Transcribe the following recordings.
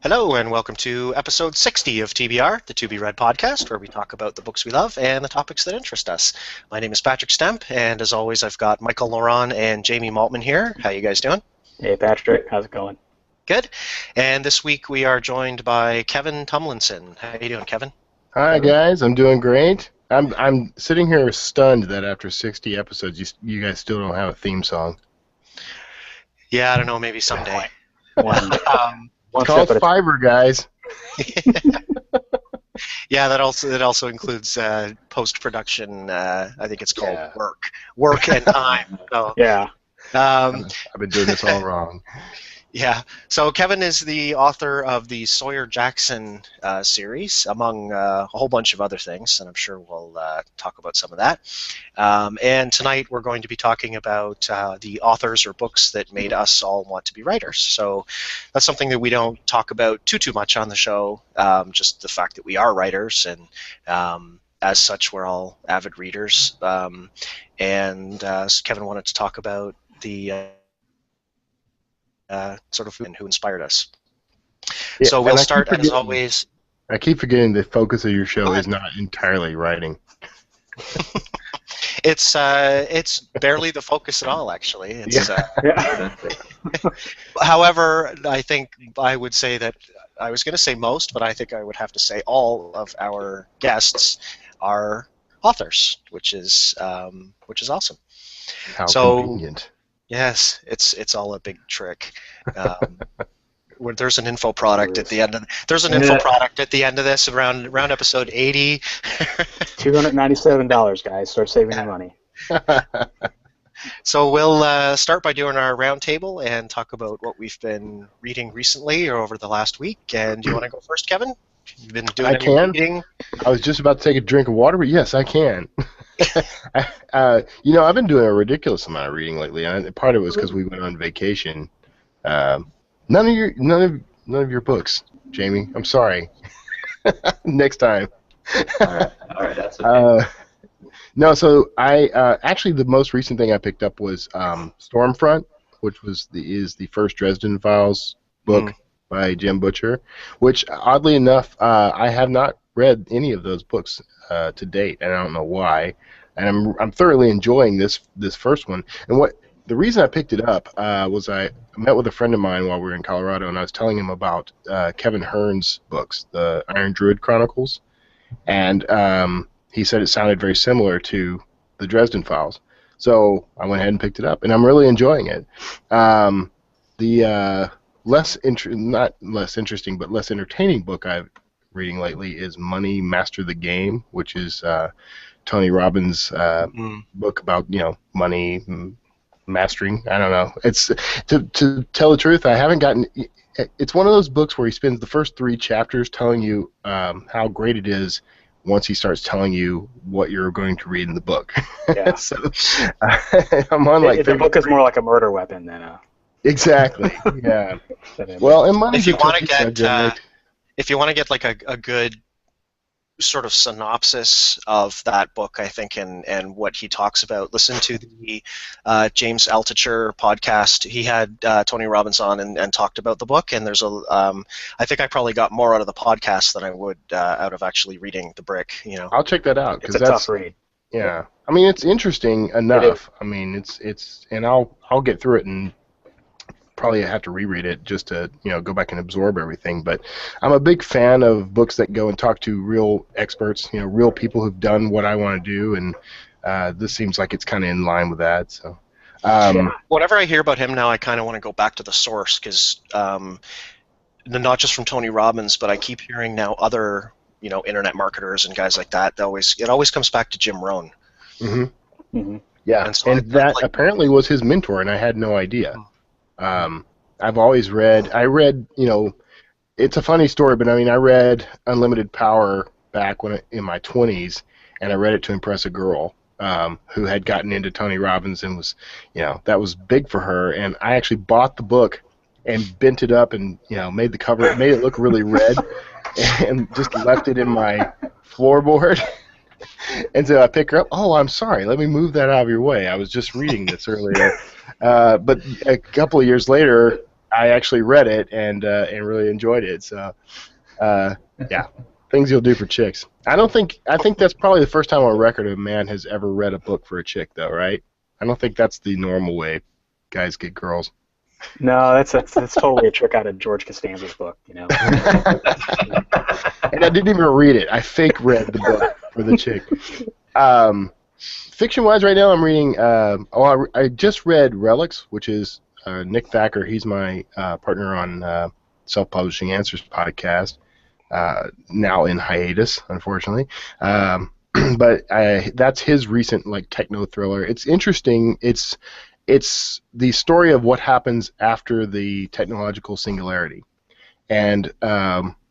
Hello and welcome to episode 60 of TBR, the To Be Read podcast, where we talk about the books we love and the topics that interest us. My name is Patrick Stemp, and as always, I've got Michael Ronn and Jamie Maltman here. How you guys doing? Hey, Patrick. How's it going? Good. And this week we are joined by Kevin Tumlinson. How you doing, Kevin? Hi, guys. I'm doing great. I'm sitting here stunned that after 60 episodes, you guys still don't have a theme song. Yeah, I don't know, maybe someday. It's called Fiverr, guys. Yeah, that also includes post-production. I think it's called work and time. So, yeah. I've been doing this all wrong. Yeah. So Kevin is the author of the Sawyer Jackson series, among a whole bunch of other things, and I'm sure we'll talk about some of that. And tonight we're going to be talking about the authors or books that made us all want to be writers. So that's something that we don't talk about too much on the show, just the fact that we are writers, and as such we're all avid readers. And Kevin wanted to talk about the sort of who inspired us. Yeah, so we'll start, as always. I keep forgetting the focus of your show is not entirely writing. It's barely the focus at all, actually. It's, however, I think I would say that I was going to say most, but I think I would have to say all of our guests are authors, which is awesome. How convenient. Yes, it's all a big trick. Where there's an info product at the end of this around episode 80. $297, guys. Start saving your money. So we'll start by doing our roundtable and talk about what we've been reading recently or over the last week. And do you want to go first, Kevin? You've been doing any reading? I was just about to take a drink of water, but yes, I can. I've been doing a ridiculous amount of reading lately, and part of it was because we went on vacation. None of your books, Jamie. I'm sorry. Next time. All right, that's okay. No, so I actually the most recent thing I picked up was Stormfront, which is the first Dresden Files book by Jim Butcher, which oddly enough I have not read any of those books to date, and I don't know why. And I'm thoroughly enjoying this first one. And the reason I picked it up was I met with a friend of mine while we were in Colorado, and I was telling him about Kevin Hearn's books, the Iron Druid Chronicles, and he said it sounded very similar to the Dresden Files. So I went ahead and picked it up, and I'm really enjoying it. The not less interesting, but less entertaining book I've reading lately is Money Master the Game, which is Tony Robbins' book about money mastering. I don't know. It's to tell the truth, I haven't gotten. It's one of those books where he spends the first 3 chapters telling you how great it is. Once he starts telling you what you're going to read in the book. Yeah. So I'm on like. The book is more like a murder weapon than a. Exactly. Yeah. Well, and money. If you want to get like a good sort of synopsis of that book, I think, and what he talks about, listen to the James Altucher podcast. He had Tony Robbins on and talked about the book, and there's I think I probably got more out of the podcast than I would out of actually reading the brick. I'll check that out, because it's a tough read. Yeah, I mean, it's interesting enough. I mean, it's and I'll get through it and probably have to reread it just to go back and absorb everything. But I'm a big fan of books that go and talk to real experts, real people who've done what I want to do, and this seems like it's kind of in line with that. So whatever I hear about him now, I kind of want to go back to the source, because not just from Tony Robbins, but I keep hearing now other internet marketers and guys like that. It always comes back to Jim Rohn. Mm-hmm. Mm-hmm. Yeah, and that apparently was his mentor, and I had no idea. I've always read, it's a funny story, but I mean, I read Unlimited Power back in my 20s, and I read it to impress a girl who had gotten into Tony Robbins and was, that was big for her, and I actually bought the book and bent it up and, made the cover, made it look really red, and just left it in my floorboard. And so I pick her up. Oh, I'm sorry. Let me move that out of your way. I was just reading this earlier. But a couple of years later, I actually read it and really enjoyed it. So, yeah, things you'll do for chicks. I think that's probably the first time on record a man has ever read a book for a chick, though, right? I don't think that's the normal way guys get girls. No, that's totally a trick out of George Costanza's book, you know. And I didn't even read it. I fake read the book for the chick. Fiction-wise, right now I'm reading. I just read Relics, which is Nick Thacker. He's my partner on Self-Publishing Answers podcast. Now in hiatus, unfortunately. But that's his recent techno thriller. It's interesting. It's the story of what happens after the technological singularity, and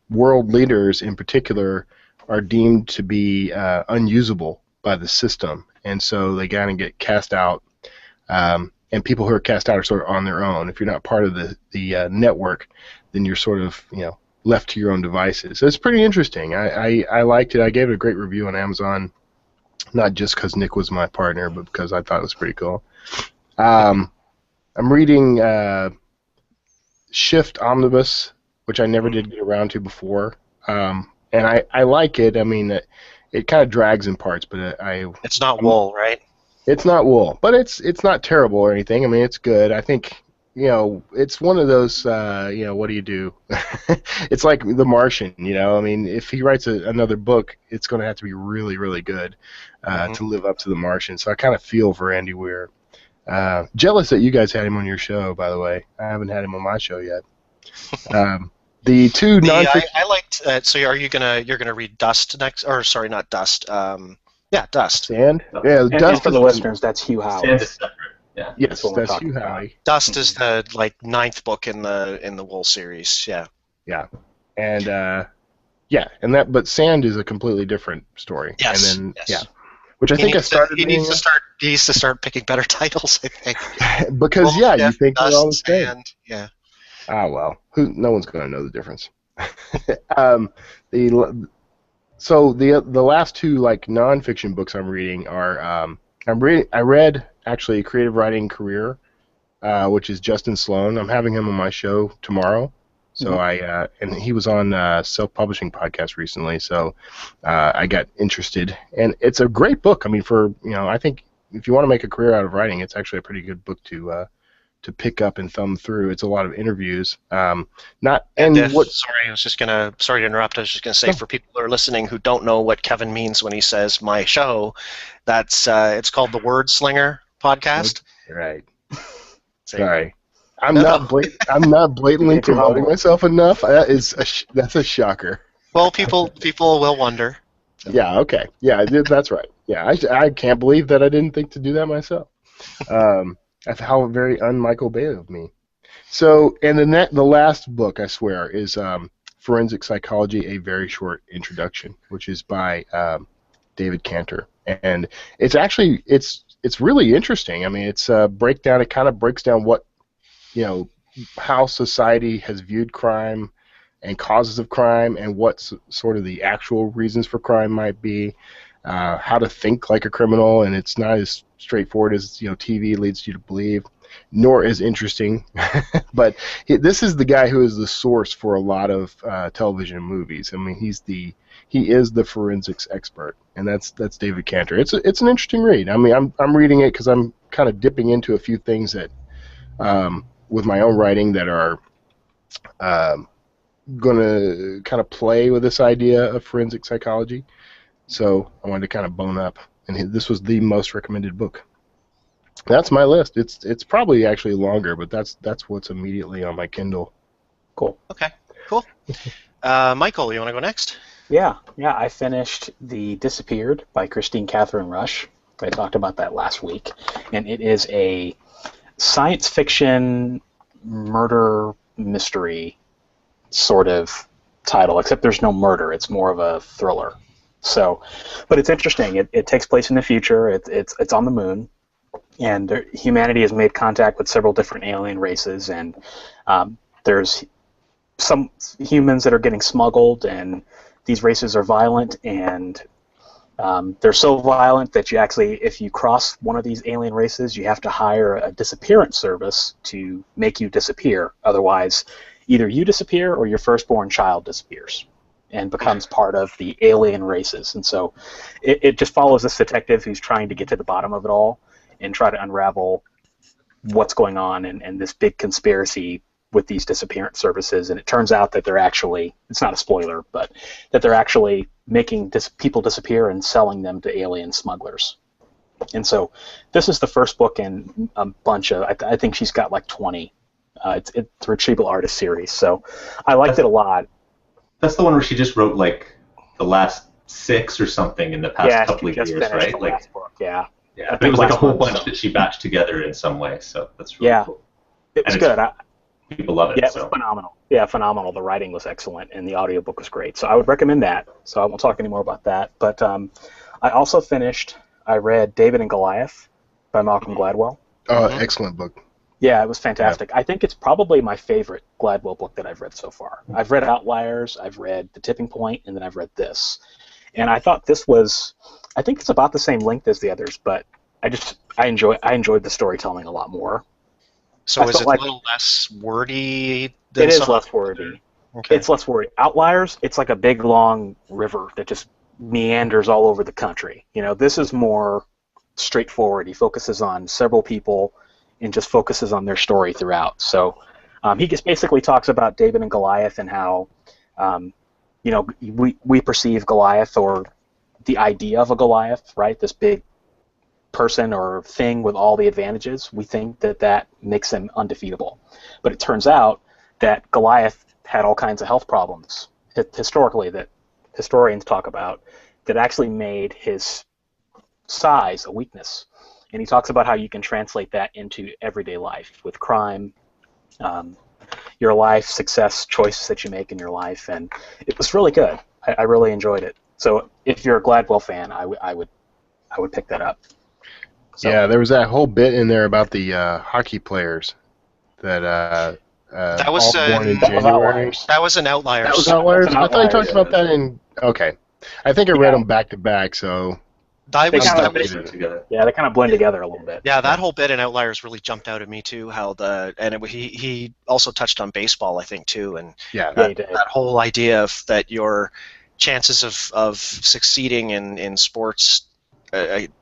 world leaders in particular are deemed to be unusable by the system, and so they kind of get cast out. And people who are cast out are sort of on their own. If you're not part of the network, then you're sort of left to your own devices. So it's pretty interesting. I liked it. I gave it a great review on Amazon, not just because Nick was my partner, but because I thought it was pretty cool. I'm reading Shift Omnibus, which I never did get around to before, and I like it. I mean, it kind of drags in parts, but It's not wool, right? It's not wool, but it's not terrible or anything. I mean, it's good. I think it's one of those. What do you do? It's like The Martian. I mean, if he writes another book, it's going to have to be really, really good to live up to The Martian. So I kind of feel for Andy Weir. Jealous that you guys had him on your show, by the way. I haven't had him on my show yet. The two nonfiction. I liked. So you're gonna read Dust next, or sorry, not Dust. Yeah, Dust. Sand. Yeah, And Dust for is the listeners, that's Hugh Howard. Sand is separate. Yeah. Yes, what we're that's talking Hugh about. Howey. Dust is the ninth book in the Wool series. Yeah. Yeah, and but Sand is a completely different story. Yes. And then yes. Which I think I started. He needs to start picking better titles. I think. Because Wool, you think they're all the Dust, same. Sand, yeah. Ah well, no one's going to know the difference. The last two nonfiction books I'm reading are I read actually Creative Writing Career, which is Justin Sloan. I'm having him on my show tomorrow. So and he was on Self-Publishing podcast recently, so I got interested, and it's a great book. I mean, I think if you want to make a career out of writing, it's actually a pretty good book to pick up and thumb through. It's a lot of interviews. Sorry, I was just gonna. Sorry to interrupt. I was just gonna say for people who are listening who don't know what Kevin means when he says my show, that's it's called the Word Slinger podcast. Right. Sorry. I'm not blatantly promoting myself enough. That's a shocker. Well, people will wonder. Yeah. Okay. Yeah. That's right. Yeah. I can't believe that I didn't think to do that myself. How very un-Michael Bay of me. So, and the last book I swear is Forensic Psychology: A Very Short Introduction, which is by David Cantor, and it's actually it's really interesting. I mean, it's a breakdown. It kind of breaks down what how society has viewed crime and causes of crime and what sort of the actual reasons for crime might be, how to think like a criminal, and it's not as straightforward as TV leads you to believe, nor as interesting. But this is the guy who is the source for a lot of television and movies. I mean, he is the forensics expert, and that's David Cantor. It's an interesting read. I mean, I'm reading it because I'm kind of dipping into a few things that with my own writing that are going to kind of play with this idea of forensic psychology. So I wanted to kind of bone up, and this was the most recommended book. That's my list. It's probably actually longer, but that's what's immediately on my Kindle. Cool. Okay, cool. Michael, you want to go next? Yeah. I finished The Disappeared by Christine Catherine Rush. I talked about that last week, and it is a science fiction murder mystery sort of title, except there's no murder. It's more of a thriller. So, but it's interesting. It takes place in the future. It's on the moon, and humanity has made contact with several different alien races, and there's some humans that are getting smuggled, and these races are violent, and They're so violent that you actually, if you cross one of these alien races, you have to hire a disappearance service to make you disappear. Otherwise, either you disappear or your firstborn child disappears and becomes part of the alien races. And so it just follows this detective who's trying to get to the bottom of it all and try to unravel what's going on and this big conspiracy with these disappearance services. And it turns out that they're actually, it's not a spoiler, but that they're actually making people disappear and selling them to alien smugglers. And so this is the first book in a bunch of, I think she's got like 20. It's a Retrieval Artist series. So I liked it a lot. That's the one where she just wrote like the last 6 or something in the past couple of years, right? Like, last book. Yeah. Yeah, but it was like a whole bunch that she batched together in some way, so that's really cool. It was good. People love it. Yeah, it was phenomenal. Yeah, phenomenal. The writing was excellent, and the audiobook was great. So I would recommend that. So I won't talk anymore about that. But I also I read David and Goliath by Malcolm Gladwell. Oh, excellent book. Yeah, it was fantastic. Yeah. I think it's probably my favorite Gladwell book that I've read so far. I've read Outliers, I've read The Tipping Point, and then I've read this. And I thought this was, I think it's about the same length as the others, but I enjoyed the storytelling a lot more. So is it like, a little less wordy than it is less wordy. Okay. It's less wordy. Outliers, it's like a big, long river that just meanders all over the country. You know, this is more straightforward. He focuses on several people and just focuses on their story throughout. So he just basically talks about David and Goliath and how, you know, we perceive Goliath, or the idea of a Goliath, right? This big person or thing with all the advantages. We think that makes him undefeatable. But it turns out that Goliath had all kinds of health problems historically that historians talk about that actually made his size a weakness. And he talks about how you can translate that into everyday life with crime, your life, success, choices that you make in your life. And it was really good. I really enjoyed it. So if you're a Gladwell fan, I would pick that up. So, yeah, there was that whole bit in there about the hockey players that was born in January. That was an Outliers. That was Outliers? I thought you talked about that in... Okay. I think I read them back to back, so... They kind of blend together a little bit. Yeah, that whole bit in Outliers really jumped out at me too. He also touched on baseball, I think, too, and that whole idea of that your chances of succeeding in sports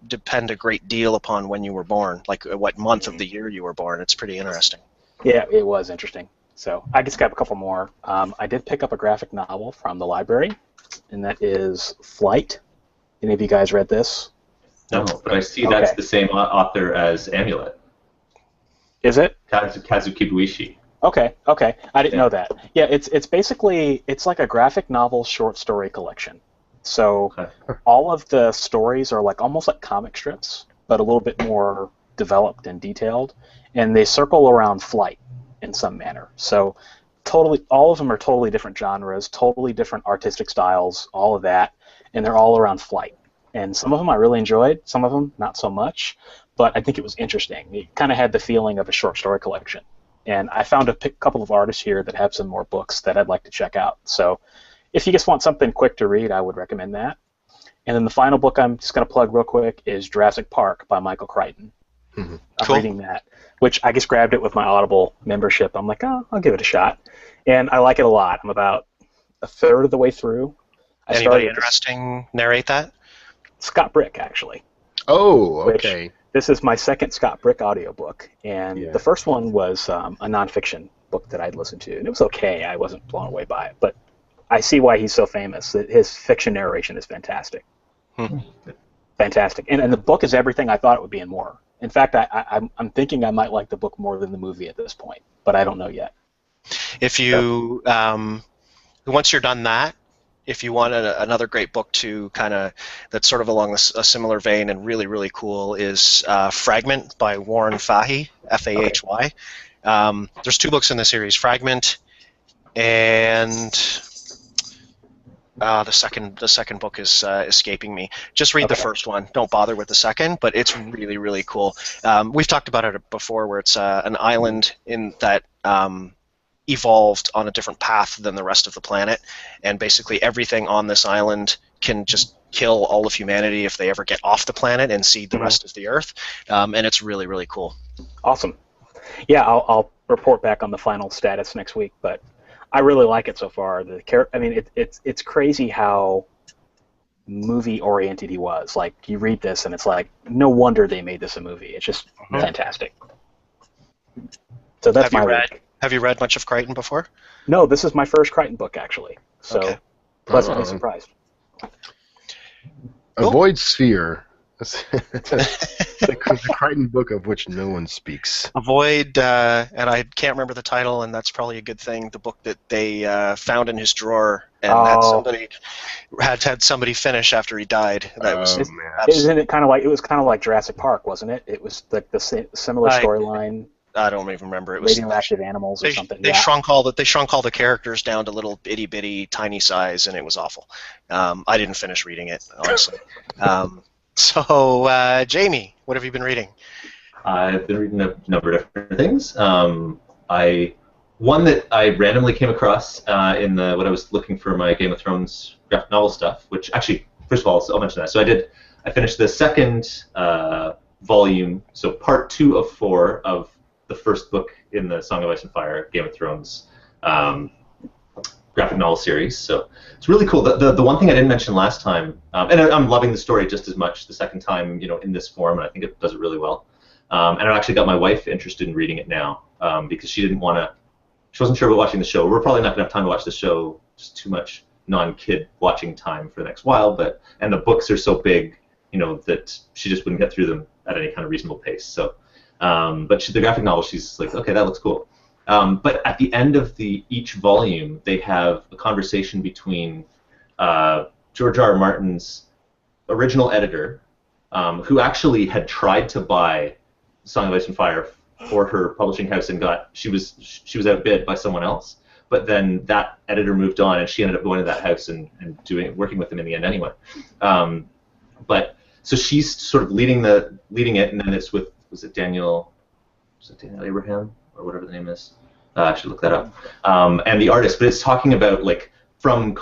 depend a great deal upon when you were born, like what month of the year you were born. It's pretty interesting. Yeah, it was interesting. So I just got a couple more. I did pick up a graphic novel from the library, and that is Flight. Any of you guys read this? No, but I see that's the same author as Amulet. Is it? Kazuki Buishi. Okay. I didn't know that. Yeah, it's basically, it's like a graphic novel short story collection. So all of the stories are like almost like comic strips, but a little bit more developed and detailed, and they circle around flight in some manner. So all of them are totally different genres, totally different artistic styles, all of that, and they're all around flight. And some of them I really enjoyed, some of them not so much, but I think it was interesting. It kind of had the feeling of a short story collection. And I found a couple of artists here that have some more books that I'd like to check out. So if you just want something quick to read, I would recommend that. And then the final book I'm just going to plug real quick is Jurassic Park by Michael Crichton. Mm-hmm. I'm reading that, which I just grabbed it with my Audible membership. I'm like, I'll give it a shot. And I like it a lot. I'm about a third of the way through. Anybody interesting narrate that? Scott Brick, actually. Oh, okay. This is my second Scott Brick audiobook. And the first one was a nonfiction book that I'd listened to. And it was okay. I wasn't blown away by it. But I see why he's so famous. His fiction narration is fantastic. Fantastic. And the book is everything I thought it would be and more. In fact, I'm thinking I might like the book more than the movie at this point. But I don't know yet. If you, once you're done that, if you want another great book to that's sort of along a similar vein and really, really cool is Fragment by Warren Fahy, F-A-H-Y. There's 2 books in the series, Fragment and the second book is escaping me. Just read the first one. Don't bother with the second, but it's really, really cool. We've talked about it before where it's an island in that evolved on a different path than the rest of the planet, and basically everything on this island can just kill all of humanity if they ever get off the planet and see the rest of the Earth, and it's really, really cool. Awesome. Yeah, I'll report back on the final status next week, but I really like it so far. It's crazy how movie-oriented he was. Like, you read this, and it's like, no wonder they made this a movie. It's just fantastic. So that's Have you read much of Crichton before? No, this is my first Crichton book, actually. So, pleasantly surprised. Avoid Sphere. The Crichton book of which no one speaks. Avoid, and I can't remember the title, and that's probably a good thing. The book that they found in his drawer and had somebody finish after he died. That was Isn't it kind of like, it was kind of like Jurassic Park, wasn't it? It was like the similar storyline. I don't even remember. It was radioactive animals or something. They shrunk all the characters down to little itty bitty tiny size, and it was awful. I didn't finish reading it, honestly. So, Jamie, what have you been reading? I've been reading a number of different things. One that I randomly came across in when I was looking for my Game of Thrones graphic novel stuff, which actually, first of all, I'll mention that. So I finished the second volume, so part 2 of 4 of the first book in the Song of Ice and Fire Game of Thrones graphic novel series. So it's really cool. The one thing I didn't mention last time, and I'm loving the story just as much the second time, in this form, and I think it does it really well. And I actually got my wife interested in reading it now because she wasn't sure about watching the show. We're probably not going to have time to watch the show, just too much non-kid watching time for the next while. And the books are so big, that she just wouldn't get through them at any kind of reasonable pace. So. But the graphic novel, she's like, okay, that looks cool. But at the end of each volume, they have a conversation between George R. R. Martin's original editor, who actually had tried to buy Song of Ice and Fire for her publishing house and she was outbid by someone else. But then that editor moved on, and she ended up going to that house and working with them in the end anyway. So she's sort of leading it, and then it's with. Was it Daniel Abraham or whatever the name is? I should look that up. And the artist, but it's talking about from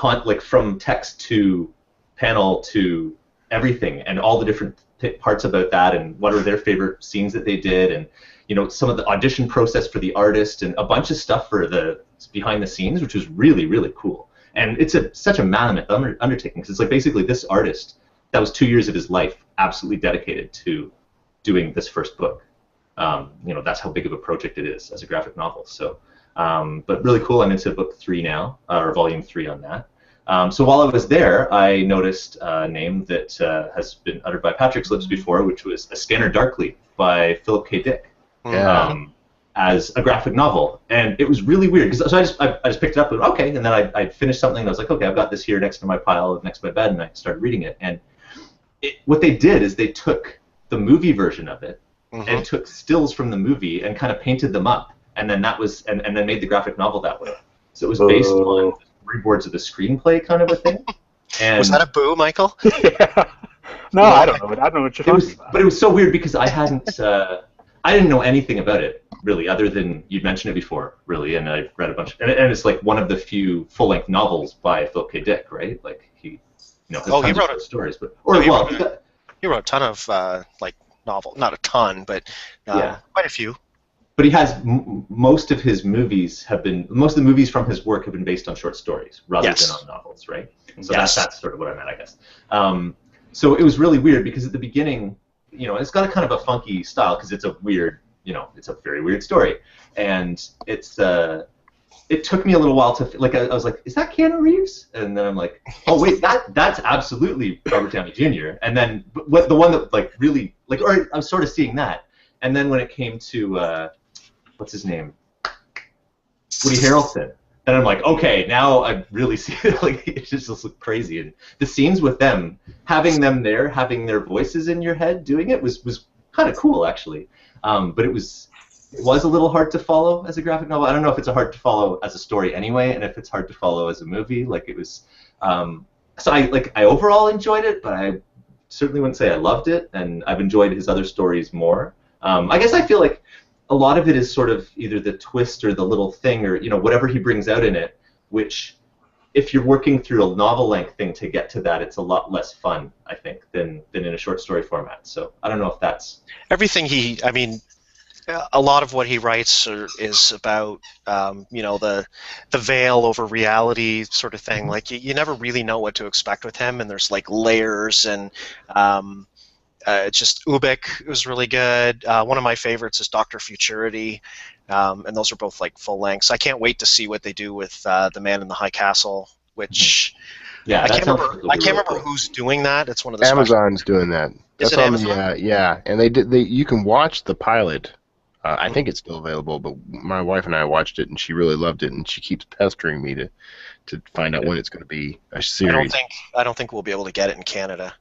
text to panel to everything, and all the different parts about that, and what are their favorite scenes that they did, and some of the audition process for the artist, and a bunch of stuff for the behind the scenes, which was really, really cool. And it's such a mammoth undertaking, because it's like basically this artist, that was 2 years of his life absolutely dedicated to doing this first book. That's how big of a project it is as a graphic novel. So, but really cool. I'm into book 3 now, or volume 3 on that. So while I was there, I noticed a name that has been uttered by Patrick's lips before, which was A Scanner Darkly by Philip K. Dick, as a graphic novel. And it was really weird, because I just picked it up and okay, and then I finished something and I was like, okay, I've got this here next to my pile, next to my bed, and I started reading it. And what they did is they took the movie version of it and took stills from the movie and kind of painted them up, and then and then made the graphic novel that way. So it was based on storyboards of the screenplay, kind of a thing. And was that a boo, Michael? Yeah. No, I don't know. I don't know what you're talking about. But it was so weird because I didn't know anything about it really, other than you'd mentioned it before, really, and I read a bunch. And it's like one of the few full-length novels by Philip K. Dick, right? Like he has tons of stories, but he wrote a ton of novel, not a ton, but quite a few. But he has most of the movies from his work have been based on short stories rather than on novels, right? So that's sort of what I meant, I guess. So it was really weird because at the beginning, it's got a kind of a funky style because it's a weird, it's a very weird story, and it took me a little while to I was like, is that Keanu Reeves? And then I'm like, oh wait, that's absolutely Robert Downey Jr. And then the one that really or I was sort of seeing that, and then when it came to what's his name, Woody Harrelson, and I'm like, okay, now I really see it. It just looks crazy, and the scenes with them, having them there, having their voices in your head, doing it was kind of cool actually, but it was a little hard to follow as a graphic novel. I don't know if it's hard to follow as a story anyway, and if it's hard to follow as a movie. It was. So I overall enjoyed it, but I certainly wouldn't say I loved it, and I've enjoyed his other stories more. I guess I feel like a lot of it is sort of either the twist or the little thing or whatever he brings out in it, which if you're working through a novel-length thing to get to that, it's a lot less fun, I think, than in a short story format. So I don't know if that's... Everything I mean, a lot of what he writes is about, the veil over reality sort of thing. Like, you never really know what to expect with him, and there's, like, layers, and just Ubik was really good. One of my favorites is Dr. Futurity, and those are both, like, full lengths. I can't wait to see what they do with The Man in the High Castle, which Yeah, I can't remember who's doing that. It's one of the Amazon's doing that. Is it Amazon? Yeah, and you can watch the pilot. I think it's still available, but my wife and I watched it, and she really loved it, and she keeps pestering me to find out when it's going to be a series. I don't think we'll be able to get it in Canada.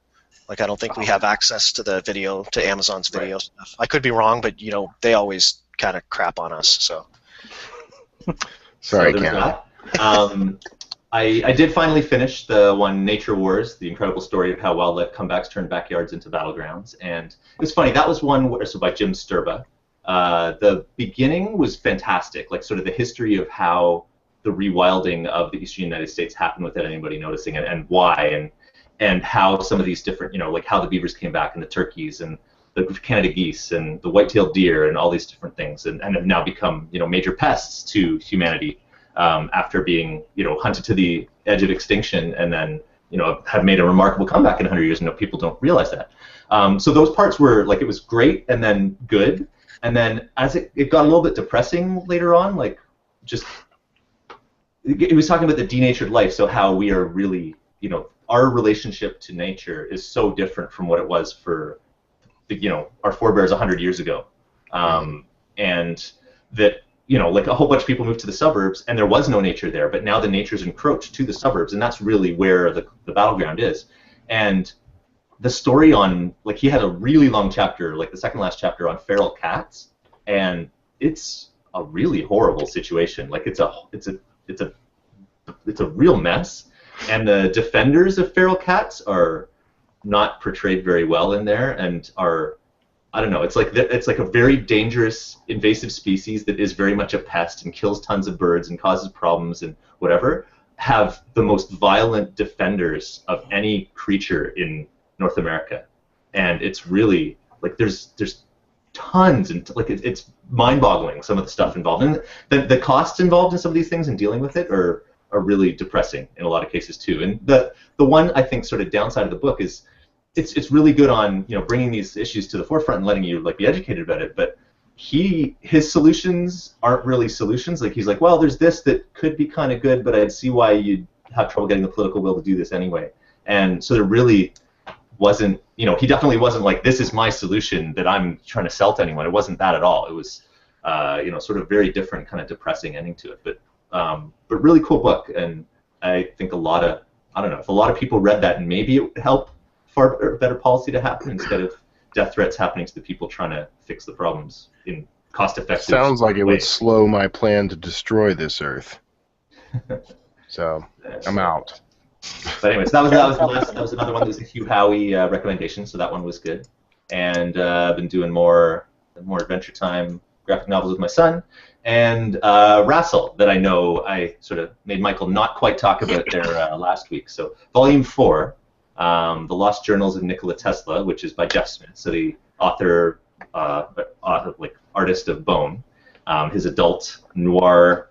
Like, I don't think we have access to to Amazon's video stuff. I could be wrong, but they always kind of crap on us. So sorry, Canada. I did finally finish the one, Nature Wars, the incredible story of how wildlife comebacks turned backyards into battlegrounds. And it was funny, that was one by Jim Sturba. The beginning was fantastic, like sort of the history of how the rewilding of the eastern United States happened without anybody noticing it, and why, and how some of these different, like how the beavers came back, and the turkeys, and the Canada geese, and the white-tailed deer, and all these different things, and have now become, major pests to humanity after being, hunted to the edge of extinction, and then, have made a remarkable comeback in 100 years, and people don't realize that. So those parts were, like, it was great, and then good, and then as it got a little bit depressing later on, like, just, it was talking about the denatured life, so how we are really, our relationship to nature is so different from what it was for, our forebears 100 years ago. And that, like a whole bunch of people moved to the suburbs, and there was no nature there, but now the nature's encroached to the suburbs, and that's really where the battleground is. And the story on, like, he had a really long chapter, like the second last chapter on feral cats, and it's a really horrible situation. Like, it's a real mess, and the defenders of feral cats are not portrayed very well in there, and are, I don't know, it's like a very dangerous invasive species that is very much a pest and kills tons of birds and causes problems and whatever, have the most violent defenders of any creature in North America. And it's really, like, there's tons, and like it's mind-boggling, some of the stuff involved, and the costs involved in some of these things and dealing with it are really depressing in a lot of cases too. And the one, I think, sort of downside of the book is it's really good on, bringing these issues to the forefront and letting you, like, be educated about it, but his solutions aren't really solutions. Like, he's like, well, there's this that could be kind of good, but I'd see why you'd have trouble getting the political will to do this anyway. And so there really wasn't, he definitely wasn't like, this is my solution that I'm trying to sell to anyone. It wasn't that at all. It was, sort of very different, kind of depressing ending to it. But really cool book, and I think if a lot of people read that, and maybe it would help far better policy to happen instead of death threats happening to the people trying to fix the problems in cost-effective Sounds like it would ways. slow my plan to destroy this Earth. So I'm out. But anyways, that was another one that was a Hugh Howey recommendation, so that one was good. And I've been doing more Adventure Time graphic novels with my son, and Rassel, that I know I sort of made Michael not quite talk about there last week. So Volume 4, The Lost Journals of Nikola Tesla, which is by Jeff Smith, so the author, like artist of Bone, his adult noir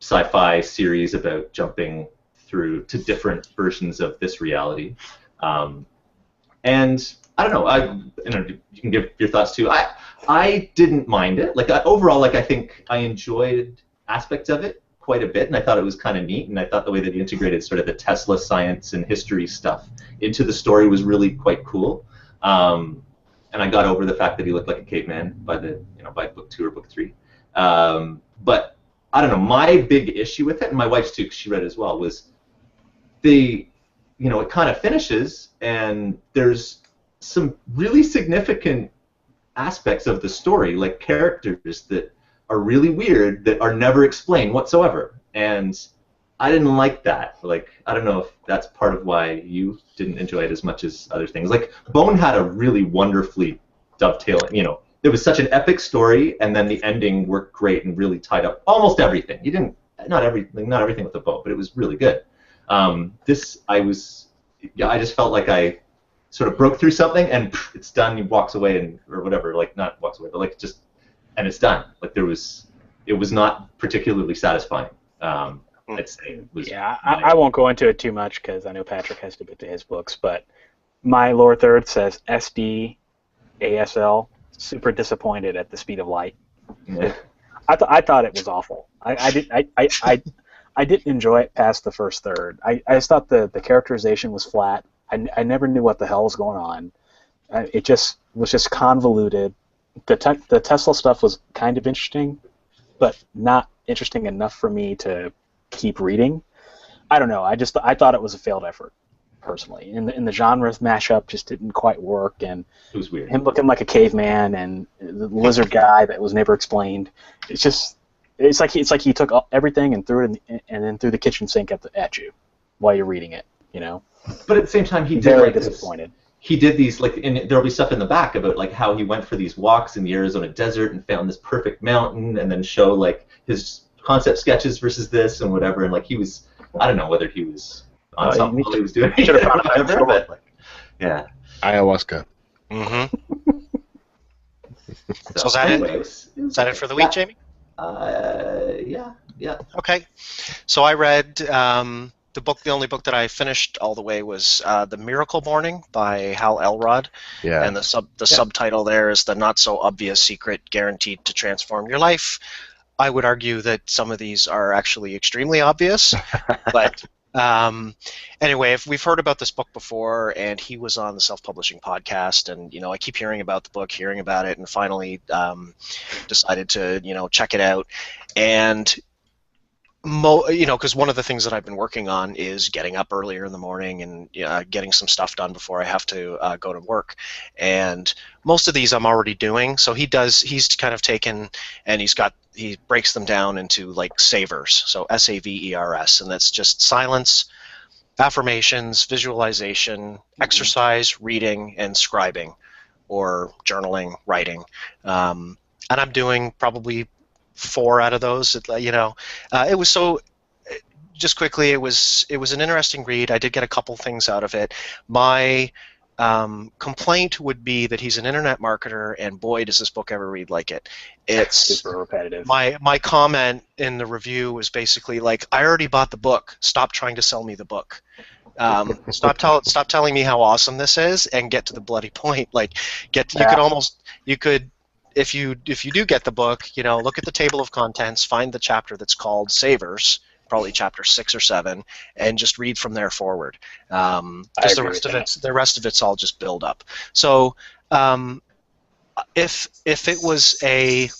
sci-fi series about jumping through to different versions of this reality. And I don't know, you can give your thoughts too. I didn't mind it. Like, overall, like, I think I enjoyed aspects of it quite a bit, and I thought it was kind of neat, and I thought the way that he integrated sort of the Tesla science and history stuff into the story was really quite cool. And I got over the fact that he looked like a caveman by book 2 or book 3. But I don't know, my big issue with it, and my wife's too, because she read it as well, was it kind of finishes, and there's some really significant aspects of the story, like characters that are really weird, that are never explained whatsoever. And I didn't like that. Like, I don't know if that's part of why you didn't enjoy it as much as other things. Like, Bone had a really wonderfully dovetailing, it was such an epic story, and then the ending worked great and really tied up almost everything. You didn't, not everything with the bow, but it was really good. This I just felt like I sort of broke through something and it's done. He walks away or whatever, like not walks away, but like just and it's done. Like it was not particularly satisfying. I'd say it was. Yeah, I won't go into it too much because I know Patrick has to get to his books, but my lower third says SD ASL. Super disappointed at the speed of light. Yeah. I thought it was awful. I didn't enjoy it past the first third. I just thought the characterization was flat. I never knew what the hell was going on. It just was just convoluted. The Tesla stuff was kind of interesting, but not interesting enough for me to keep reading. I don't know. I thought it was a failed effort, personally. In the genre mashup just didn't quite work, and It was weird. him looking like a caveman and the lizard guy that was never explained. It's like he took everything and threw it and then threw the kitchen sink at you while you're reading it. You know. But at the same time, he did Very like disappointed. He did these and there'll be stuff in the back about like how he went for these walks in the Arizona desert and found this perfect mountain, and then show like his concept sketches versus this and whatever. And like he was, I don't know whether he was on something while he was doing Should have it or found out whatever, but like, yeah. Ayahuasca. Mm-hmm. So is that anyway, it? Is that it for the week, Jamie? Yeah. Okay. So I read the only book that I finished all the way was The Miracle Morning by Hal Elrod. Yeah. And the subtitle there is The Not So Obvious Secret Guaranteed to Transform Your Life. I would argue that some of these are actually extremely obvious, but anyway, if we've heard about this book before, and he was on the self-publishing podcast, and I keep hearing about the book, hearing about it, and finally decided to check it out. And because one of the things that I've been working on is getting up earlier in the morning and getting some stuff done before I have to go to work. And most of these I'm already doing. So he's kind of taken and he breaks them down into like savers. So SAVERS, and that's just silence, affirmations, visualization, exercise, reading, and scribing, or journaling, writing. And I'm doing probably 4 out of those. It was so. Just quickly, it was an interesting read. I did get a couple things out of it. My complaint would be that he's an internet marketer, and boy, does this book ever read like it. It's super repetitive. My comment in the review was basically like, I already bought the book. Stop trying to sell me the book. Stop telling me how awesome this is, and get to the bloody point. Like, you could. If you do get the book, look at the table of contents, find the chapter that's called Savers, probably chapter 6 or 7, and just read from there forward. Because the rest of it's all just build up. So if the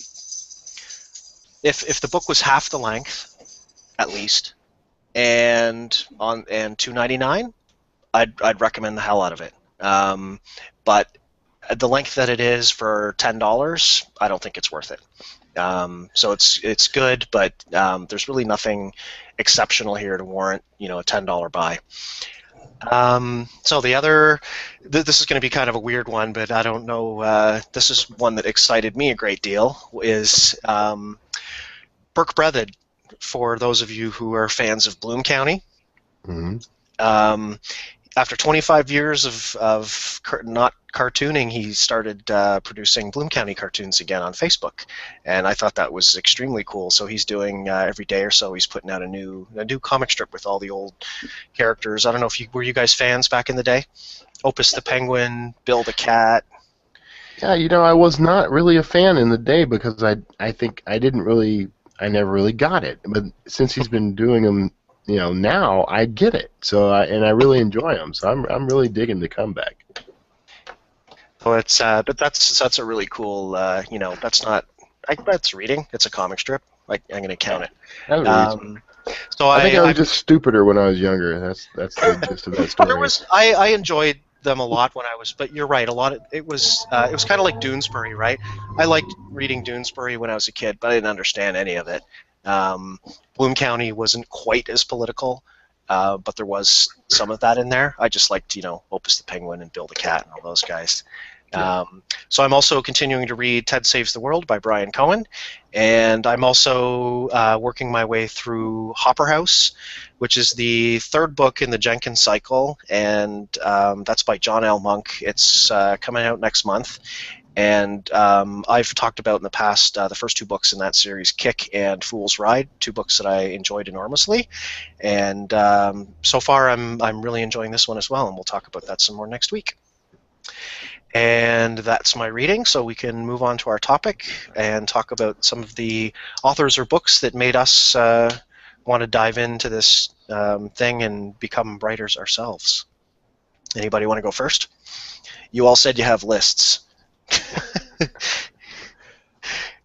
book was half the length, at least, and $2.99, I'd recommend the hell out of it. But the length that it is for $10, I don't think it's worth it. So it's good, but there's really nothing exceptional here to warrant a $10 buy. So the other, this is going to be kind of a weird one, but I don't know. This is one that excited me a great deal. Is Burke Breathed, for those of you who are fans of Bloom County. Mm-hmm. After 25 years of not cartooning, he started producing Bloom County cartoons again on Facebook, and I thought that was extremely cool. So he's doing every day or so, he's putting out a new comic strip with all the old characters. I don't know if were you guys fans back in the day? Opus the Penguin, Bill the Cat. Yeah, I was not really a fan in the day because I think I never really got it. But since he's been doing them, now I get it. So I really enjoy them. So I'm really digging the comeback. Well, but that's a really cool. That's reading. It's a comic strip. I'm going to count it. So I think I was just stupider when I was younger. That's the gist of that story. I enjoyed them a lot when I was, but you're right. It was kind of like Doonesbury, right? I liked reading Doonesbury when I was a kid, but I didn't understand any of it. Bloom County wasn't quite as political, but there was some of that in there. I just liked, Opus the Penguin and Bill the Cat and all those guys. So I'm also continuing to read Ted Saves the World by Brian Cohen, and I'm also working my way through Hopper House, which is the third book in the Jenkins cycle, and that's by John L. Monk. It's coming out next month, and I've talked about in the past the first two books in that series, Kick and Fool's Ride, two books that I enjoyed enormously, and so far I'm really enjoying this one as well, and we'll talk about that some more next week. And that's my reading, so we can move on to our topic and talk about some of the authors or books that made us want to dive into this thing and become writers ourselves. Anybody want to go first? You all said you have lists.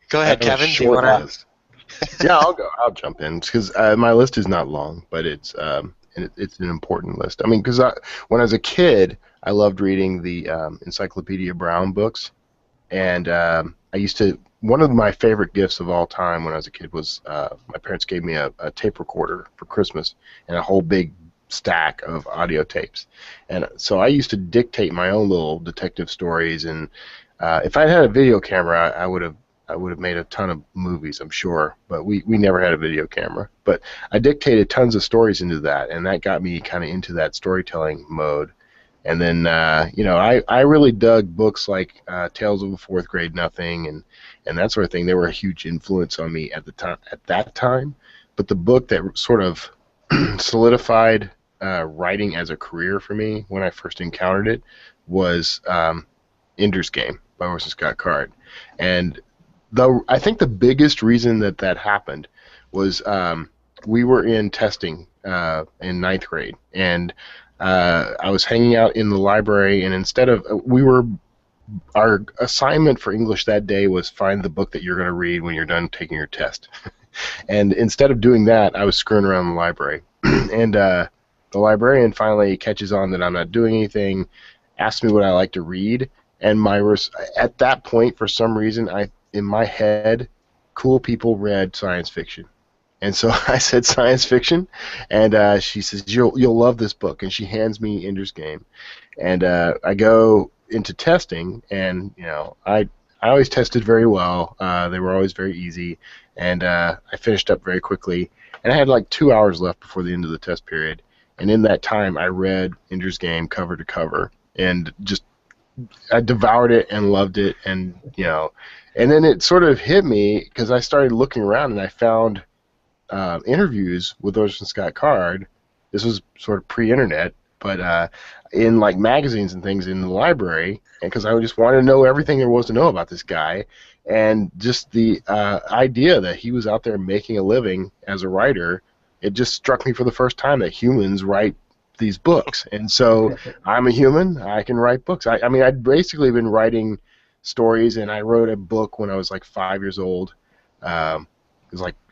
Go ahead, Kevin. Do you want to? Yeah, I'll go. I'll jump in because my list is not long, but it's an important list. I mean, because when I was a kid, I loved reading the Encyclopedia Brown books, and I used to. One of my favorite gifts of all time when I was a kid was my parents gave me a tape recorder for Christmas and a whole big stack of audio tapes, and so I used to dictate my own little detective stories. And if I had a video camera, I would have made a ton of movies, I'm sure, but we never had a video camera. But I dictated tons of stories into that, and that got me kind of into that storytelling mode. And then, I really dug books like Tales of a Fourth Grade Nothing and that sort of thing. They were a huge influence on me at that time. But the book that sort of solidified writing as a career for me when I first encountered it was Ender's Game by Orson Scott Card. And I think the biggest reason that happened was we were in testing in ninth grade, and I was hanging out in the library, and instead of our assignment for English that day was find the book that you're going to read when you're done taking your test. And instead of doing that, I was screwing around the library. And the librarian finally catches on that I'm not doing anything, asks me what I like to read, and at that point, for some reason, in my head, cool people read science fiction. And so I said science fiction, and she says, you'll love this book, and she hands me Ender's Game. And I go into testing, and I always tested very well. They were always very easy, and I finished up very quickly. And I had like 2 hours left before the end of the test period. And in that time, I read Ender's Game cover to cover, and I devoured it and loved it, and and then it sort of hit me because I started looking around and I found interviews with Orson Scott Card. This was sort of pre-internet, but in like magazines and things in the library, and because I just wanted to know everything there was to know about this guy, and just the idea that he was out there making a living as a writer, it just struck me for the first time that humans write these books. And so I'm a human, I can write books. I mean, I'd basically been writing stories, and I wrote a book when I was like 5 years old. It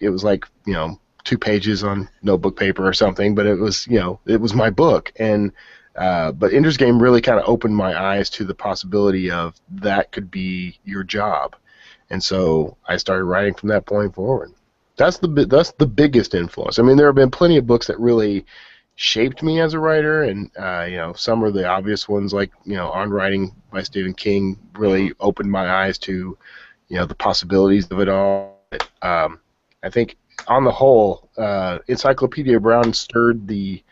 was like 2 pages on notebook paper or something, but it was my book. And but Ender's Game really kind of opened my eyes to the possibility of that could be your job, and so I started writing from that point forward. That's the biggest influence. I mean, there have been plenty of books that really shaped me as a writer, and some are the obvious ones, like On Writing by Stephen King really opened my eyes to the possibilities of it all. I think on the whole, Encyclopedia Brown stirred the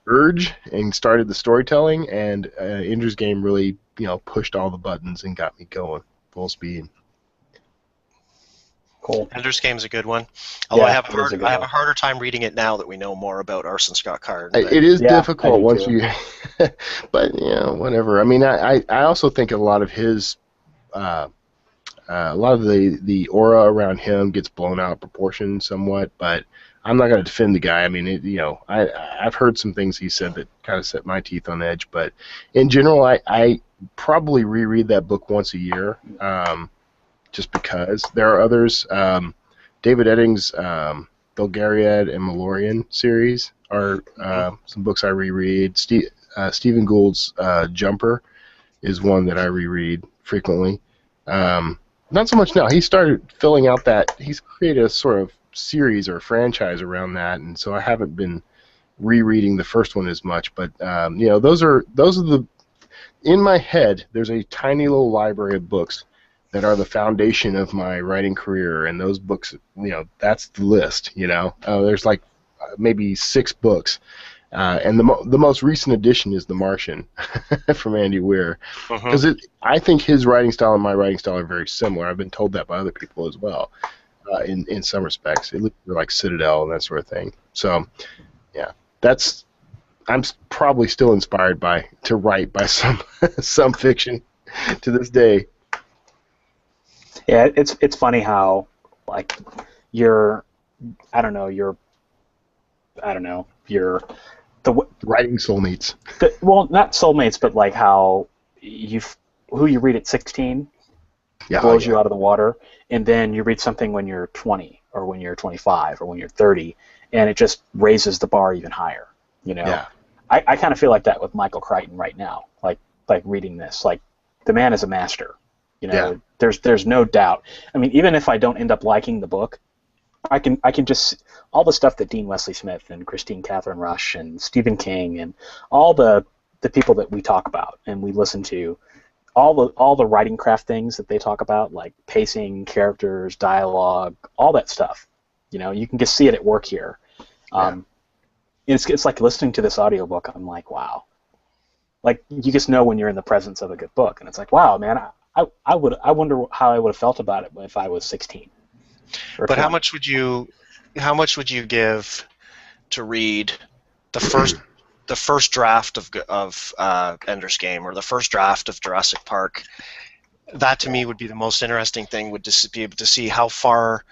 urge and started the storytelling, and Ender's Game really pushed all the buttons and got me going full speed. Cool. Ender's Game's a good one. Although Yeah, I have a harder time reading it now that we know more about Orson Scott Card. It is difficult once too. you, but whatever. I mean, I also think a lot of his, a lot of the aura around him gets blown out of proportion somewhat. But I'm not going to defend the guy. I mean, I've heard some things he said that kind of set my teeth on edge. But in general, I probably reread that book once a year. Just because there are others. David Eddings' Belgariad and Malorian series are some books I reread. Stephen Gould's Jumper is one that I reread frequently. Not so much now. He started filling out that. He's created a sort of series or franchise around that, and so I haven't been rereading the first one as much. But those are the. in my head, there's a tiny little library of books that are the foundation of my writing career, and those books, that's the list. There's like maybe 6 books, and the most recent edition is The Martian from Andy Weir, because I think his writing style and my writing style are very similar. I've been told that by other people as well, in some respects. It looks like Citadel and that sort of thing. So, yeah, I'm probably still inspired to write by some fiction to this day. Yeah, it's funny how like your Writing soulmates. Well, not soulmates, but like how who you read at 16 blows you out of the water, and then you read something when you're 20 or when you're 25 or when you're 30, and it just raises the bar even higher. Yeah. I kind of feel like that with Michael Crichton right now. Like reading this, like the man is a master. There's no doubt. I mean, even if I don't end up liking the book, I can just all the stuff that Dean Wesley Smith and Christine Catherine Rush and Stephen King and all the people that we talk about and we listen to, all the writing craft things that they talk about, like pacing, characters, dialogue, all that stuff. You can just see it at work here. It's like listening to this audiobook. I'm like, wow. Like you just know when you're in the presence of a good book, and it's like, wow, man. I wonder how I would have felt about it if I was 16. But 20. How much would you give to read the first draft of Ender's Game or the first draft of Jurassic Park? That to me would be the most interesting thing. Would just be able to see how far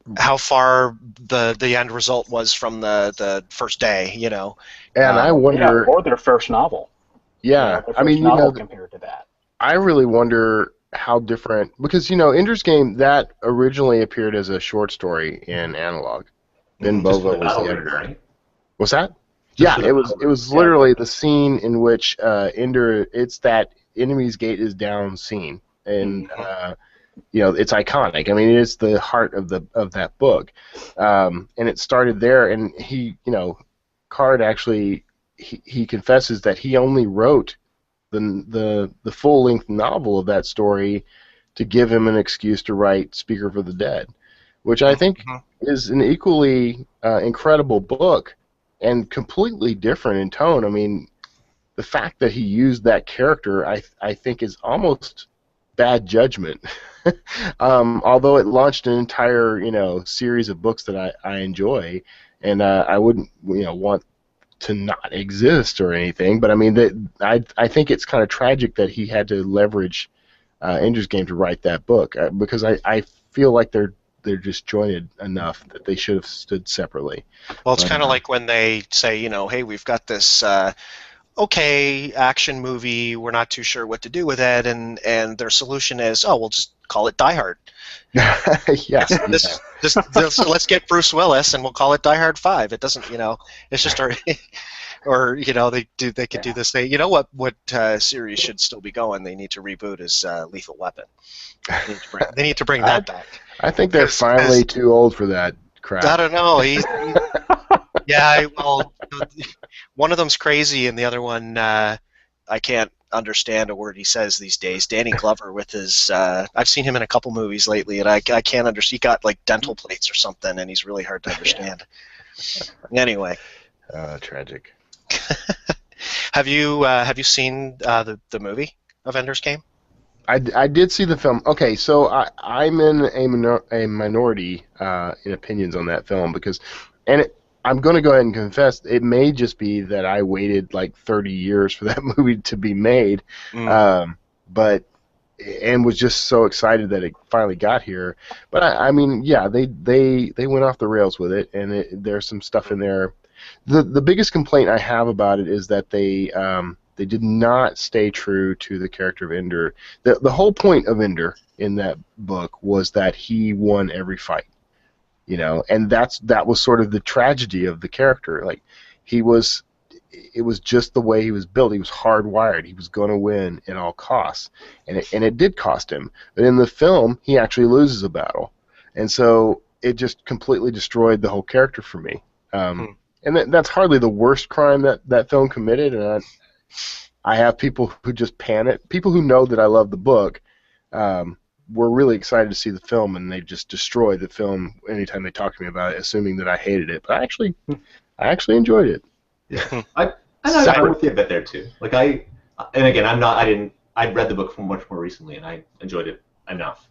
the end result was from the first day. And I wonder, or their first novel. Yeah, their first novel compared to that. I really wonder how different, because Ender's Game, that originally appeared as a short story in Analog. Ben Bova was the editor. Right? What's that? Yeah, it was literally the scene in which Ender, it's that enemy's gate is down scene, and it's iconic. I mean, it is the heart of that book, and it started there. And Card actually he confesses that he only wrote the full-length novel of that story to give him an excuse to write Speaker for the Dead, which I think is an equally incredible book and completely different in tone. I mean, the fact that he used that character, I think, is almost bad judgment. Although it launched an entire series of books that I enjoy, and I wouldn't want to not exist or anything, but I mean I think it's kind of tragic that he had to leverage Ender's Game to write that book, because I feel like they're disjointed enough that they should have stood separately. Well, it's kind of like when they say, hey, we've got this okay action movie, we're not too sure what to do with it, and their solution is, we'll just call it Die Hard. Yes. Let's get Bruce Willis and we'll call it Die Hard 5. It doesn't, it's just or they could do this. What series should still be going? They need to reboot is Lethal Weapon. They need to bring that back. I think they're finally too old for that crap. I don't know. Yeah, well, one of them's crazy and the other one I can't understand a word he says these days. Danny Glover with his I've seen him in a couple movies lately, and I can't understand. He got like dental plates or something, and he's really hard to understand. Anyway, tragic. Have you seen the movie of Ender's Game? I did see the film. Okay, so I'm in a minority in opinions on that film, because I'm going to go ahead and confess, it may just be that I waited like 30 years for that movie to be made, but was just so excited that it finally got here. But I mean, yeah, they went off the rails with it, and there's some stuff in there. The biggest complaint I have about it is that they did not stay true to the character of Ender. The whole point of Ender in that book was that he won every fight. And that was sort of the tragedy of the character. Like, it was just the way he was built. He was hardwired. He was going to win at all costs, and it did cost him. But in the film, he actually loses a battle, and so it just completely destroyed the whole character for me. And that's hardly the worst crime that film committed, and I have people who just pan it. People who know that I love the book were really excited to see the film, and they just destroy the film anytime they talk to me about it, assuming that I hated it. But I actually enjoyed it. Yeah, I'm with you a bit there too. Like and again, I didn't. I'd read the book from much more recently, and I enjoyed it enough.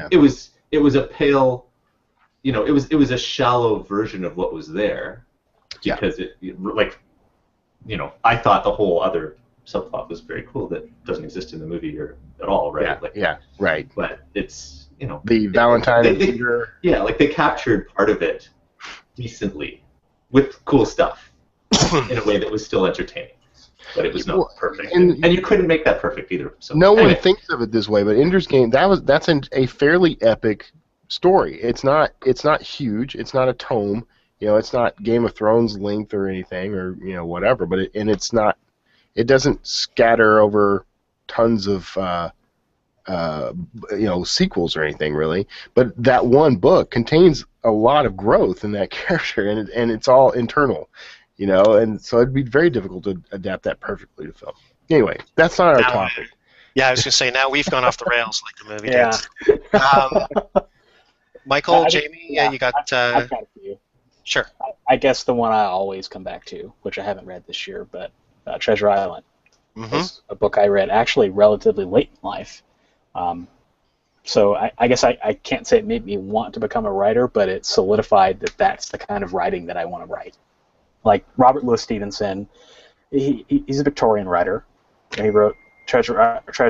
It was a pale, it was a shallow version of what was there, because I thought the whole other subplot was very cool that doesn't exist in the movie or at all, right? Right. But it's the Valentine and Peter. Yeah, like they captured part of it decently with cool stuff in a way that was still entertaining. But it was not perfect, and you couldn't make that perfect either. So no one thinks of it this way, but Ender's Game that's a fairly epic story. It's not huge. It's not a tome. It's not Game of Thrones length or anything, or whatever. But it doesn't scatter over tons of sequels or anything really. But that one book contains a lot of growth in that character, and it's all internal. And so it'd be very difficult to adapt that perfectly to film. Anyway, that's not our topic. Yeah, I was going to say, now we've gone off the rails like the movie did. Michael, Jamie, you got... I've got a few. Sure. I guess the one I always come back to, which I haven't read this year, but Treasure Island is a book I read actually relatively late in life. So I guess I can't say it made me want to become a writer, but it solidified that that's the kind of writing that I want to write. Like Robert Louis Stevenson, he's a Victorian writer. He wrote Treasure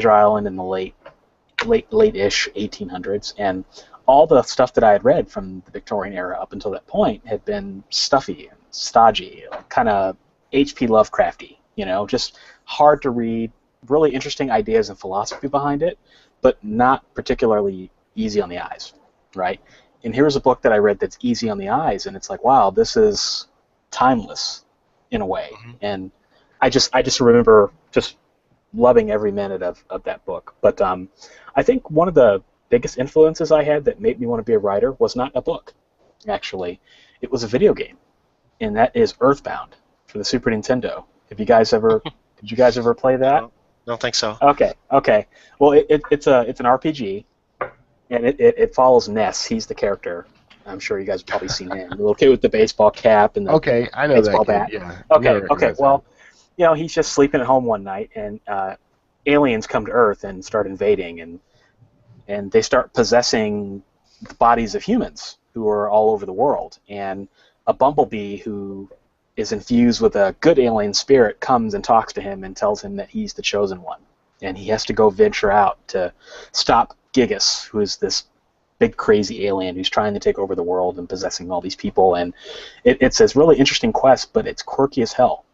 Island in the late-ish 1800s, and all the stuff that I had read from the Victorian era up until that point had been stuffy and stodgy, kind of H.P. Lovecrafty, just hard to read, really interesting ideas and philosophy behind it, but not particularly easy on the eyes, right? And here's a book that I read that's easy on the eyes, and it's like, wow, this is timeless in a way. And I just remember just loving every minute of that book. But I think one of the biggest influences I had that made me want to be a writer was not a book, actually. It was a video game, and that is Earthbound for the Super Nintendo. Did you guys ever play that? No, don't think so. Okay. Well, it's an RPG, and it follows Ness. He's the character. I'm sure you guys have probably seen him. The little kid with the baseball cap and the I know baseball that bat. Yeah. Okay. Well, he's just sleeping at home one night, and aliens come to Earth and start invading, and they start possessing the bodies of humans who are all over the world. And a bumblebee who is infused with a good alien spirit comes and talks to him and tells him that he's the chosen one, and he has to go venture out to stop Gigas, who is this big crazy alien who's trying to take over the world and possessing all these people. And it's this really interesting quest, but it's quirky as hell.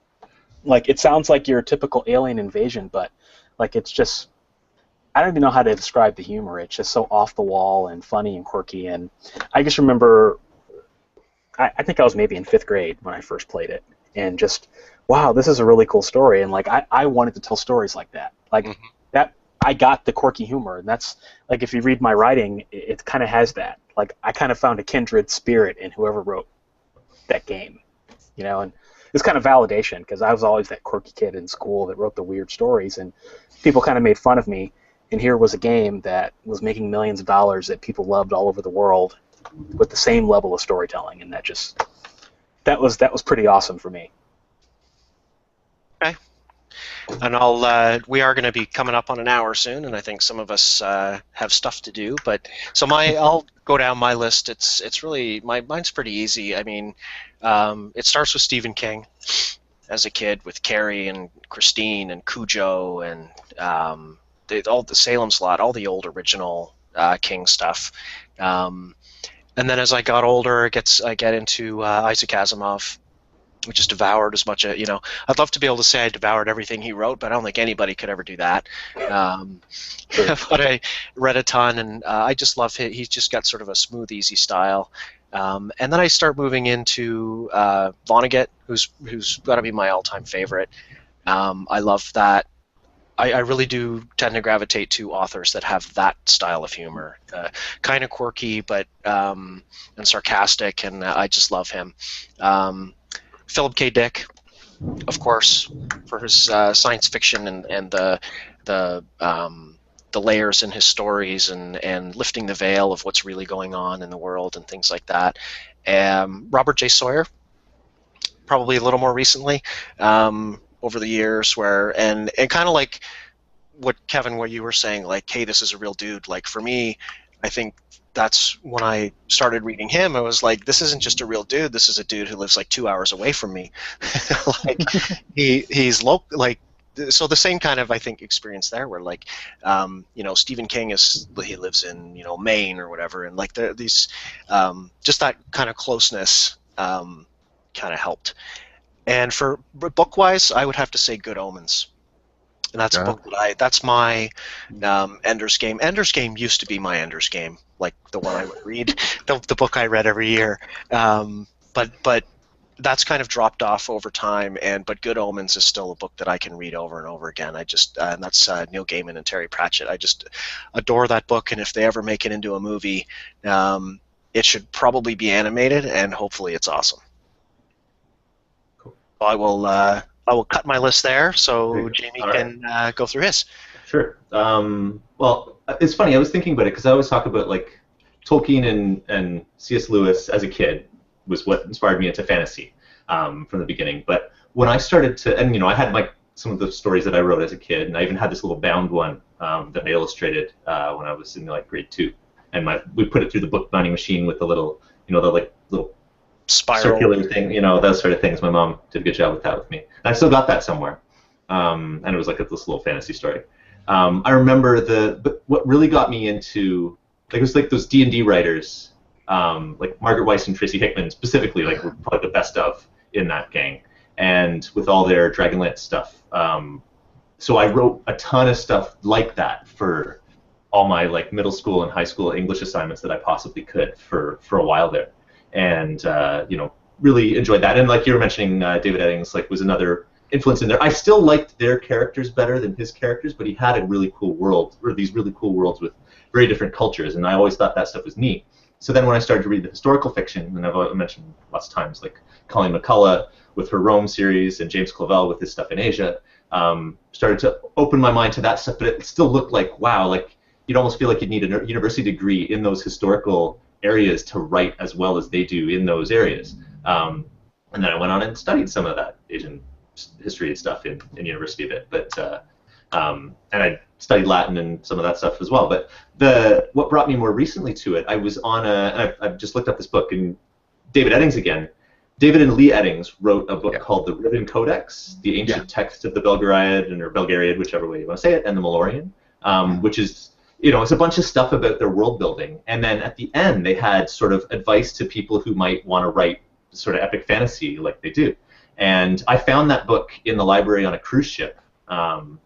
Like, it sounds like your typical alien invasion, but like, it's just, I don't even know how to describe the humor. It's just so off the wall and funny and quirky. And I just remember, I think I was maybe in 5th grade when I first played it, and just, wow, this is a really cool story. And like, I wanted to tell stories like that. Like that, I got the quirky humor, and that's, like, if you read my writing, it kind of has that. Like, I kind of found a kindred spirit in whoever wrote that game, and it's kind of validation, because I was always that quirky kid in school that wrote the weird stories, and people kind of made fun of me, and here was a game that was making millions of dollars that people loved all over the world with the same level of storytelling, and that was pretty awesome for me. Okay. And we are going to be coming up on an hour soon, and I think some of us have stuff to do. But so I'll go down my list. It's really mine's pretty easy. I mean, it starts with Stephen King as a kid, with Carrie and Christine and Cujo and all the Salem's Lot, all the old original King stuff. And then as I got older, I get into Isaac Asimov, which is devoured as much. I'd love to be able to say I devoured everything he wrote, but I don't think anybody could ever do that. But I read a ton, and I just love it. He's just got sort of a smooth, easy style. And then I start moving into Vonnegut, who's got to be my all-time favorite. I love that. I really do tend to gravitate to authors that have that style of humor, kind of quirky, but and sarcastic, and I just love him. Philip K. Dick, of course, for his science fiction and the layers in his stories and lifting the veil of what's really going on in the world and things like that. Robert J. Sawyer, probably a little more recently, over the years, and kind of like what you were saying, like, hey, this is a real dude. Like, for me, I think that's when I started reading him. I was like, this isn't just a real dude. This is a dude who lives like 2 hours away from me. Like, he's local. Like, so the same kind of, I think, experience there, where like, Stephen King he lives in Maine or whatever, and like these, just that kind of closeness, kind of helped. And for book wise, I would have to say Good Omens. And that's a book that's my Ender's Game. Ender's Game used to be my Ender's Game, like the one I would read, the book I read every year. But that's kind of dropped off over time. But Good Omens is still a book that I can read over and over again. And that's Neil Gaiman and Terry Pratchett. I just adore that book. And if they ever make it into a movie, it should probably be animated, and hopefully it's awesome. Cool. I will cut my list there, so Jamie can go through his. Sure. Well, it's funny. I was thinking about it because I always talk about like Tolkien and C.S. Lewis as a kid was what inspired me into fantasy from the beginning. But when I started to, and I had like some of the stories that I wrote as a kid, and I even had this little bound one that I illustrated when I was in like grade 2, and we put it through the book binding machine with the little, the like little spiral circular thing, those sort of things. My mom did a good job with that with me. And I still got that somewhere. And it was like this little fantasy story. I remember but what really got me into, like, it was like those D&D writers, like Margaret Weiss and Tracy Hickman specifically, like, were probably the best of in that gang. And with all their Dragonlance stuff. So I wrote a ton of stuff like that for all my like middle school and high school English assignments that I possibly could for a while there. And really enjoyed that. And like you were mentioning, David Eddings was another influence in there. I still liked their characters better than his characters, but he had a really cool world, or these really cool worlds with very different cultures, and I always thought that stuff was neat. So then when I started to read the historical fiction, and I've mentioned lots of times, like Colleen McCullough with her Rome series and James Clavell with his stuff in Asia, started to open my mind to that stuff, but it still looked like, wow, like you'd almost feel like you'd need a university degree in those historical areas to write as well as they do in those areas. And then I went on and studied some of that Asian history and stuff in university a bit, but and I studied Latin and some of that stuff as well. But what brought me more recently to it, I was on and I've just looked up this book, and David Eddings again. David and Lee Eddings wrote a book called The Ribbon Codex, the ancient text of the Belgariad or Belgariad, whichever way you want to say it, and the Malorian, which is, it's a bunch of stuff about their world building. And then at the end, they had sort of advice to people who might want to write sort of epic fantasy like they do. And I found that book in the library on a cruise ship,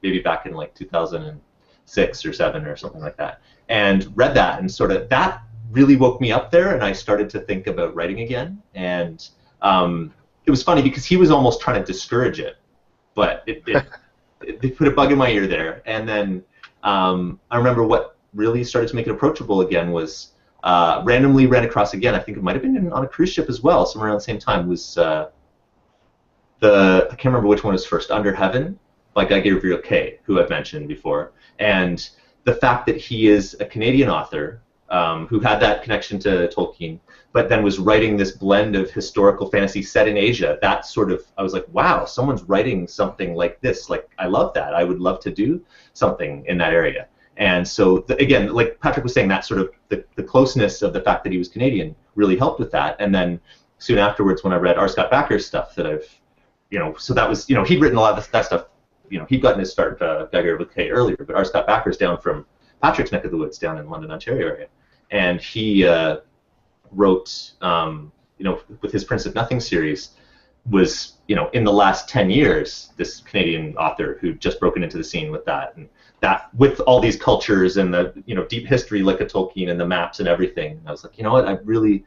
maybe back in like 2006 or 7 or something like that, and read that, and sort of that really woke me up there, and I started to think about writing again. And it was funny because he was almost trying to discourage it, but they put a bug in my ear there. And then I remember what really started to make it approachable again was randomly ran across again, I think it might have been on a cruise ship as well, somewhere around the same time, was I can't remember which one was first, Under Heaven by Guy Gabriel Kay, who I've mentioned before. And the fact that he is a Canadian author who had that connection to Tolkien, but then was writing this blend of historical fantasy set in Asia, that sort of, I was like, wow, someone's writing something like this. Like, I love that. I would love to do something in that area. And so, again, like Patrick was saying, that sort of the closeness of the fact that he was Canadian really helped with that. And then soon afterwards, when I read R. Scott Bakker's stuff that I've, so that was, he'd written a lot of that stuff, he'd gotten his start, Guy Gabriel Kay earlier, but R. Scott Bakker's down from Patrick's neck of the woods down in London, Ontario area. And he wrote, with his Prince of Nothing series, was, in the last 10 years, this Canadian author who'd just broken into the scene with that, and that with all these cultures and the, deep history like a Tolkien and the maps and everything. And I was like, what, I really,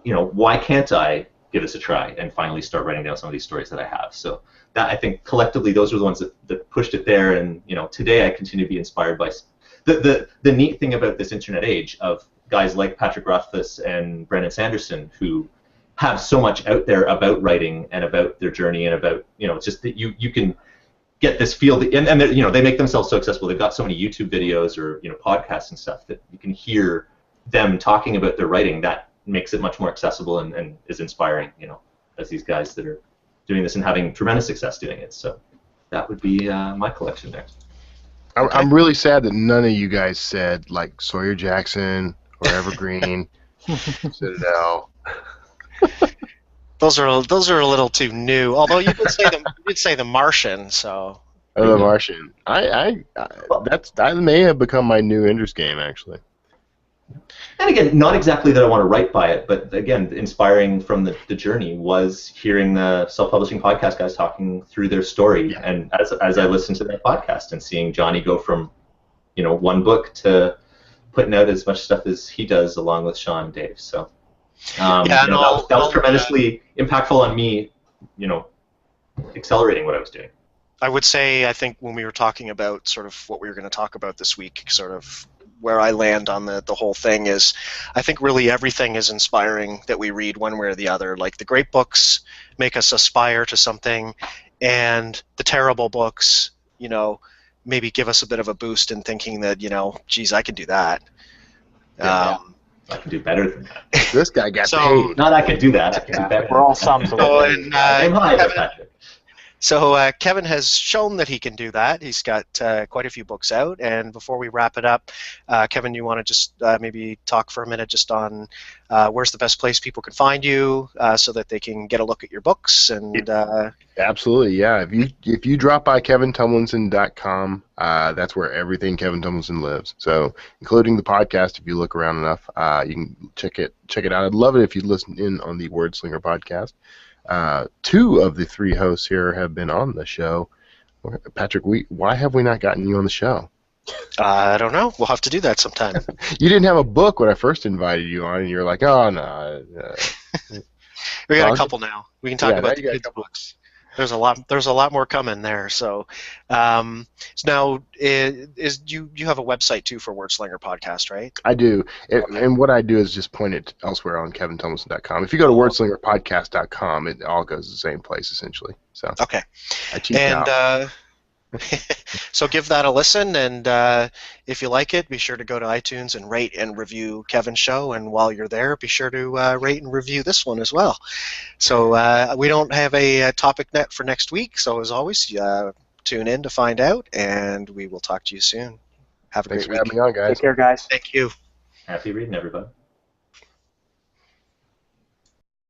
why can't I give this a try and finally start writing down some of these stories that I have? So that, I think, collectively, those were the ones that pushed it there. And, today I continue to be inspired by the neat thing about this internet age of guys like Patrick Rothfuss and Brandon Sanderson, who have so much out there about writing and about their journey and about, it's just that you can get this feel, and they make themselves so accessible. They've got so many YouTube videos or podcasts and stuff that you can hear them talking about their writing. That makes it much more accessible and is inspiring, as these guys that are doing this and having tremendous success doing it. So that would be my collection there. I'm really sad that none of you guys said like Sawyer Jackson or Evergreen, Citadel. Those are a little too new. Although you did say the Martian, so. Oh, the Martian. That may have become my new Ender's Game actually. And again, not exactly that I want to write by it, but again, inspiring from the journey was hearing the self-publishing podcast guys talking through their story, and as I listened to that podcast and seeing Johnny go from, one book to putting out as much stuff as he does along with Sean and Dave. So that was tremendously impactful on me, accelerating what I was doing. I would say, I think when we were talking about sort of what we were going to talk about this week, sort of where I land on the whole thing is, I think really everything is inspiring that we read one way or the other. Like the great books make us aspire to something, and the terrible books, maybe give us a bit of a boost in thinking that, geez, I can do that. I can do better than that. This guy got paid. Not I can do that. I can do better. We're all sums. So Kevin has shown that he can do that. He's got quite a few books out. And before we wrap it up, Kevin, you want to just maybe talk for a minute just on where's the best place people can find you so that they can get a look at your books? And Absolutely, yeah. If you drop by KevinTumlinson.com, that's where everything Kevin Tumlinson lives. So including the podcast, if you look around enough, you can check it out. I'd love it if you'd listen in on the Wordslinger podcast. 2 of the 3 hosts here have been on the show. Patrick, why have we not gotten you on the show? I don't know. We'll have to do that sometime. You didn't have a book when I first invited you on, and you're like, oh, no. We got a couple now. We can talk about the kids' books. There's a lot more coming there. So now, you have a website too for Wordslinger podcast, right? I do, and what I do is just point it elsewhere on KevinTumlinson.com. If you go to WordslingerPodcast.com, it all goes to the same place essentially. So okay, I cheat out. So give that a listen, and if you like it, be sure to go to iTunes and rate and review Kevin's show. And while you're there, be sure to rate and review this one as well. So we don't have a topic net for next week, so as always, tune in to find out, and we will talk to you soon. Have a great week. Thanks for having me on, guys. Take care, guys. Thank you. Happy reading, everybody.